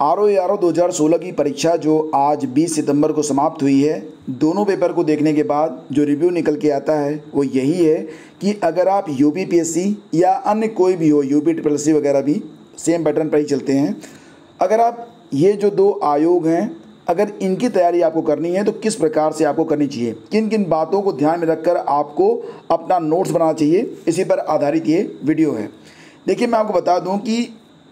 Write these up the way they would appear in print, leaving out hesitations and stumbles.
RO 2016 की परीक्षा जो आज 20 सितंबर को समाप्त हुई है, दोनों पेपर को देखने के बाद जो रिव्यू निकल के आता है वो यही है कि अगर आप UPPSC या अन्य कोई भी हो, UPSSC वगैरह भी सेम पैटर्न पर ही चलते हैं, अगर आप ये जो दो आयोग हैं अगर इनकी तैयारी आपको करनी है तो किस प्रकार से आपको करनी चाहिए, किन किन बातों को ध्यान में रखकर आपको अपना नोट्स बनाना चाहिए, इसी पर आधारित ये वीडियो है। देखिए, मैं आपको बता दूं कि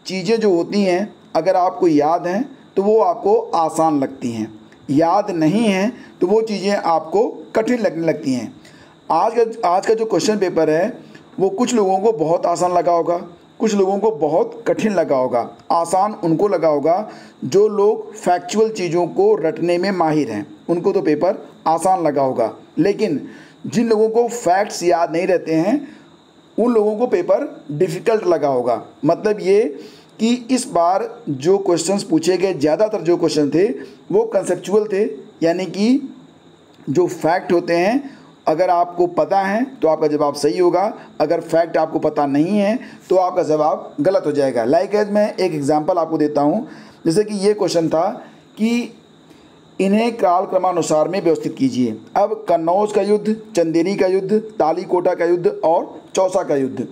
चीज़ें जो होती हैं अगर आपको याद हैं तो वो आपको आसान लगती हैं, याद नहीं हैं तो वो चीज़ें आपको कठिन लगने लगती हैं। आज का जो क्वेश्चन पेपर है वो कुछ लोगों को बहुत आसान लगा होगा, कुछ लोगों को बहुत कठिन लगा होगा। आसान उनको लगा होगा जो लोग फैक्चुअल चीज़ों को रटने में माहिर हैं, उनको तो पेपर आसान लगा होगा। लेकिन जिन लोगों को फैक्ट्स याद नहीं रहते हैं उन लोगों को पेपर डिफ़िकल्ट लगा होगा। मतलब ये कि इस बार जो क्वेश्चंस पूछे गए, ज़्यादातर जो क्वेश्चन थे वो कंसेप्चुअल थे, यानी कि जो फैक्ट होते हैं अगर आपको पता है तो आपका जवाब सही होगा, अगर फैक्ट आपको पता नहीं है तो आपका जवाब गलत हो जाएगा। लाइक एज मैं एक एग्जांपल आपको देता हूँ। जैसे कि ये क्वेश्चन था कि इन्हें कालक्रमानुसार में व्यवस्थित कीजिए। अब कन्नौज का युद्ध, चंदेरी का युद्ध, तालीकोटा का युद्ध और चौसा का युद्ध।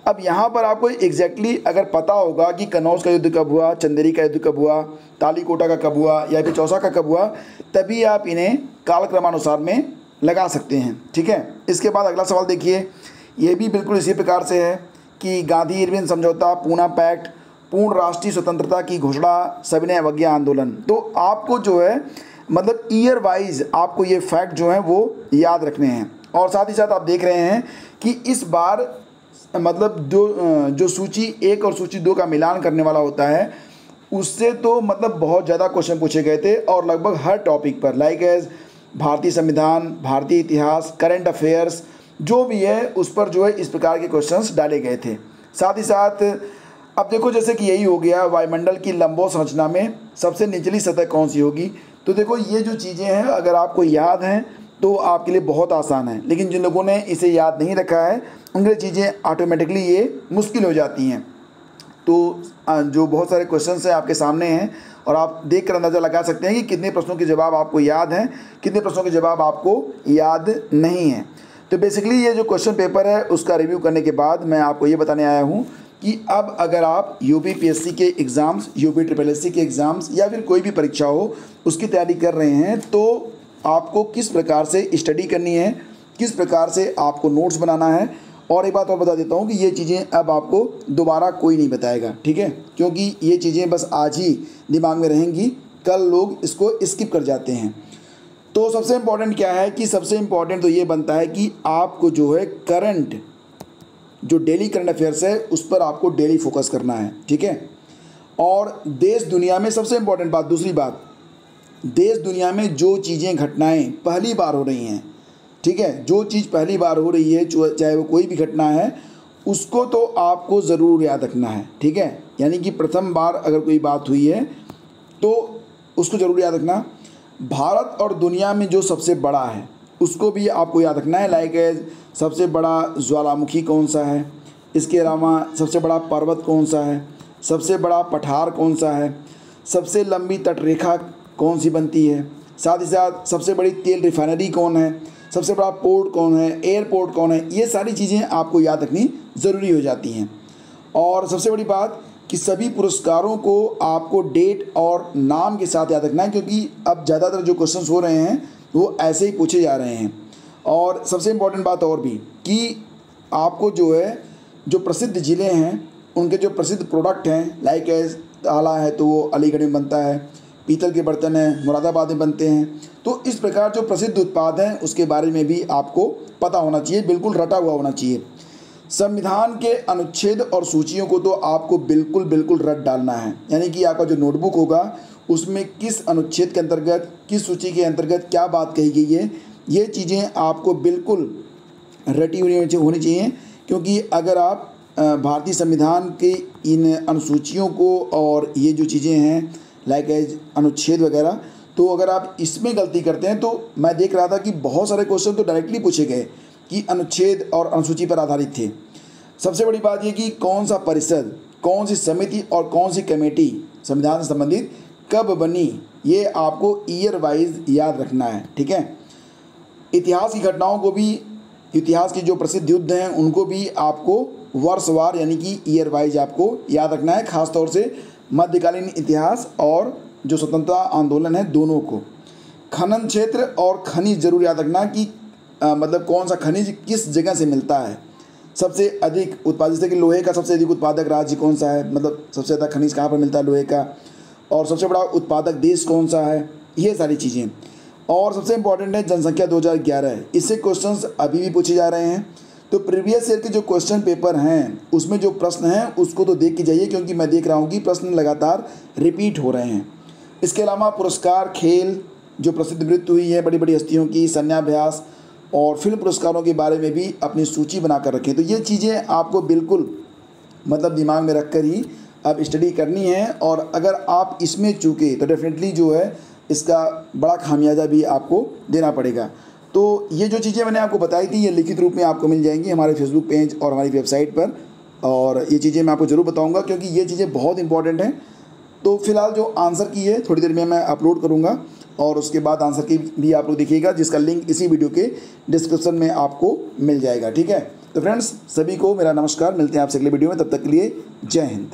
अब यहाँ पर आपको एग्जैक्टली अगर पता होगा कि कन्नौज का युद्ध कब हुआ, चंदेरी का युद्ध कब हुआ, तालीकोटा का कब हुआ या फिर चौसा का कब हुआ, तभी आप इन्हें कालक्रमानुसार में लगा सकते हैं। ठीक है। इसके बाद अगला सवाल देखिए, ये भी बिल्कुल इसी प्रकार से है कि गांधी इरविन समझौता, पूना पैक्ट, पूर्ण राष्ट्रीय स्वतंत्रता की घोषणा, सविनय अवज्ञा आंदोलन। तो आपको जो है मतलब ईयर वाइज आपको ये फैक्ट जो हैं वो याद रखने हैं। और साथ ही साथ आप देख रहे हैं कि इस बार मतलब जो सूची 1 और सूची 2 का मिलान करने वाला होता है उससे तो मतलब बहुत ज़्यादा क्वेश्चन पूछे गए थे और लगभग हर टॉपिक पर, लाइक एज भारतीय संविधान, भारतीय इतिहास, करंट अफेयर्स जो भी है उस पर जो है इस प्रकार के क्वेश्चंस डाले गए थे। साथ ही साथ अब देखो जैसे कि यही हो गया, वायुमंडल की लंबवत संरचना में सबसे निचली सतह कौन सी होगी। तो देखो ये जो चीज़ें हैं अगर आपको याद हैं तो आपके लिए बहुत आसान है, लेकिन जिन लोगों ने इसे याद नहीं रखा है उनके लिए चीज़ें ऑटोमेटिकली ये मुश्किल हो जाती हैं। तो जो बहुत सारे क्वेश्चंस हैं आपके सामने हैं और आप देख कर अंदाज़ा लगा सकते हैं कि कितने प्रश्नों के जवाब आपको याद हैं, कितने प्रश्नों के जवाब आपको याद नहीं हैं। तो बेसिकली ये जो क्वेश्चन पेपर है उसका रिव्यू करने के बाद मैं आपको ये बताने आया हूँ कि अब अगर आप UPPSC के एग्ज़ाम्स, UPSSC के एग्ज़ाम्स या फिर कोई भी परीक्षा हो उसकी तैयारी कर रहे हैं तो आपको किस प्रकार से स्टडी करनी है, किस प्रकार से आपको नोट्स बनाना है। और एक बात और बता देता हूँ कि ये चीज़ें अब आपको दोबारा कोई नहीं बताएगा, ठीक है, क्योंकि ये चीज़ें बस आज ही दिमाग में रहेंगी, कल लोग इसको स्किप कर जाते हैं। तो सबसे इम्पॉर्टेंट क्या है कि सबसे इम्पॉर्टेंट तो ये बनता है कि आपको जो है करंट जो डेली करंट अफेयर्स है उस पर आपको डेली फोकस करना है, ठीक है। और देश दुनिया में सबसे इम्पॉर्टेंट बात, दूसरी बात, देश दुनिया में जो चीज़ें घटनाएं पहली बार हो रही हैं, ठीक है, जो चीज़ पहली बार हो रही है चाहे वो कोई भी घटना है उसको तो आपको ज़रूर याद रखना है, ठीक है। यानी कि प्रथम बार अगर कोई बात हुई है तो उसको ज़रूर याद रखना। भारत और दुनिया में जो सबसे बड़ा है उसको भी आपको याद रखना है, लाइक सबसे बड़ा ज्वालामुखी कौन सा है, इसके अलावा सबसे बड़ा पर्वत कौन सा है, सबसे बड़ा पठार कौन सा है, सबसे लंबी तटरेखा कौन सी बनती है, साथ ही साथ सबसे बड़ी तेल रिफाइनरी कौन है, सबसे बड़ा पोर्ट कौन है, एयरपोर्ट कौन है। ये सारी चीज़ें आपको याद रखनी ज़रूरी हो जाती हैं। और सबसे बड़ी बात कि सभी पुरस्कारों को आपको डेट और नाम के साथ याद रखना है, क्योंकि अब ज़्यादातर जो क्वेश्चंस हो रहे हैं वो ऐसे ही पूछे जा रहे हैं। और सबसे इम्पॉर्टेंट बात और भी कि आपको जो है जो प्रसिद्ध ज़िले हैं उनके जो प्रसिद्ध प्रोडक्ट हैं, लाइक ताला है तो वो अलीगढ़ में बनता है, पीतल के बर्तन हैं मुरादाबाद में बनते हैं। तो इस प्रकार जो प्रसिद्ध उत्पाद हैं उसके बारे में भी आपको पता होना चाहिए, बिल्कुल रटा हुआ होना चाहिए। संविधान के अनुच्छेद और सूचियों को तो आपको बिल्कुल रट डालना है, यानी कि आपका जो नोटबुक होगा उसमें किस अनुच्छेद के अंतर्गत, किस सूची के अंतर्गत क्या बात कही गई है, ये चीज़ें आपको बिल्कुल रटी हुई होनी चाहिए। क्योंकि अगर आप भारतीय संविधान के इन अनुसूचियों को और ये जो चीज़ें हैं लाइक अनुच्छेद वगैरह, तो अगर आप इसमें गलती करते हैं तो मैं देख रहा था कि बहुत सारे क्वेश्चन तो डायरेक्टली पूछे गए कि अनुच्छेद और अनुसूची पर आधारित थे। सबसे बड़ी बात ये कि कौन सा परिषद, कौन सी समिति और कौन सी कमेटी संविधान से संबंधित कब बनी, ये आपको ईयर वाइज याद रखना है। ठीक है। इतिहास की घटनाओं को भी, इतिहास के जो प्रसिद्ध युद्ध हैं उनको भी आपको वर्षवार यानी कि ईयर वाइज आपको याद रखना है, खासतौर से मध्यकालीन इतिहास और जो स्वतंत्रता आंदोलन है दोनों को। खनन क्षेत्र और खनिज जरूर याद रखना कि मतलब कौन सा खनिज किस जगह से मिलता है, सबसे अधिक उत्पादित, जैसे कि लोहे का सबसे अधिक उत्पादक राज्य कौन सा है, मतलब सबसे ज़्यादा खनिज कहाँ पर मिलता है लोहे का, और सबसे बड़ा उत्पादक देश कौन सा है, ये सारी चीज़ें। और सबसे इम्पॉर्टेंट है जनसंख्या 2011, इससे क्वेश्चंस अभी भी पूछे जा रहे हैं। तो प्रीवियस ईयर के जो क्वेश्चन पेपर हैं उसमें जो प्रश्न हैं उसको तो देख के जाइए, क्योंकि मैं देख रहा हूँ कि प्रश्न लगातार रिपीट हो रहे हैं। इसके अलावा पुरस्कार, खेल, जो प्रसिद्ध मृत्यु हुई है बड़ी बड़ी हस्तियों की, सन्याभ्यास और फिल्म पुरस्कारों के बारे में भी अपनी सूची बना कर रखें। तो ये चीज़ें आपको बिल्कुल मतलब दिमाग में रख कर ही अब स्टडी करनी है, और अगर आप इसमें चूके तो डेफिनेटली जो है इसका बड़ा खामियाजा भी आपको देना पड़ेगा। तो ये जो चीज़ें मैंने आपको बताई थी ये लिखित रूप में आपको मिल जाएंगी हमारे फेसबुक पेज और हमारी वेबसाइट पर, और ये चीज़ें मैं आपको ज़रूर बताऊंगा क्योंकि ये चीज़ें बहुत इंपॉर्टेंट हैं। तो फिलहाल जो आंसर की है थोड़ी देर में मैं अपलोड करूँगा, और उसके बाद आंसर की भी आप लोग देखिएगा, जिसका लिंक इसी वीडियो के डिस्क्रिप्शन में आपको मिल जाएगा। ठीक है। तो फ्रेंड्स सभी को मेरा नमस्कार, मिलते हैं आपसे अगले वीडियो में, तब तक के लिए जय हिंद।